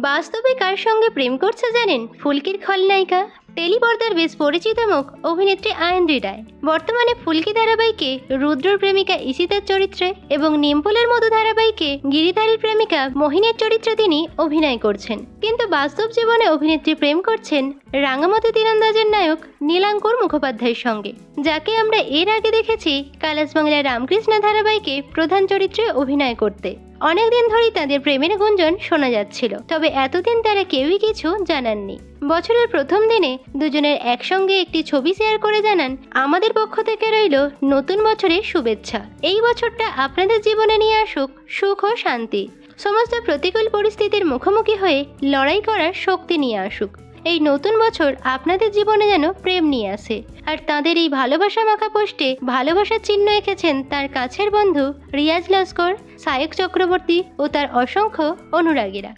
বাস্তবে কার সঙ্গে প্রেম করছে জানেন? ফুলকির খলনায়িকা, টেলিপর্দার বেশ পরিচিত মুখ অভিনেত্রী আয়েন্দ্রি রায়। বর্তমানে ফুলকি ধারাবাহিকে রুদ্রর প্রেমিকা ঈশিতার চরিত্রে এবং নিমপুলের মধু ধারাবাহিকে গিরিধারীর প্রেমিকা মোহিনীর চরিত্রে তিনি অভিনয় করছেন। কিন্তু বাস্তব জীবনে অভিনেত্রী প্রেম করছেন রাঙামতি তীরন্দাজের নায়ক নীলাঙ্কুর মুখোপাধ্যায়ের সঙ্গে, যাকে আমরা এর আগে দেখেছি কালাস বাংলার রামকৃষ্ণ ধারাবাহিকে প্রধান চরিত্রে অভিনয় করতে। অনেকদিন ধরেই তাদের প্রেমের গুঞ্জন শোনা যাচ্ছিল, তবে এতদিন তারা কেউই কিছু জানাননি। বছরের প্রথম দিনে দুজনের একসঙ্গে একটি ছবি শেয়ার করে জানান, আমাদের পক্ষ থেকে রইল নতুন বছরের শুভেচ্ছা। এই বছরটা আপনাদের জীবনে নিয়ে আসুক সুখ ও শান্তি, সমস্ত প্রতিকূল পরিস্থিতির মুখোমুখি হয়ে লড়াই করার শক্তি নিয়ে আসুক। এই নতুন বছর আপনাদের জীবনে যেন প্রেম নিয়ে আসে। আর তাদের এই ভালোবাসা মাখা পোস্টে ভালোবাসার চিহ্ন এঁকেছেন তার কাছের বন্ধু রিয়াজ লস্কর, সায়ক চক্রবর্তী ও তার অসংখ্য অনুরাগীরা।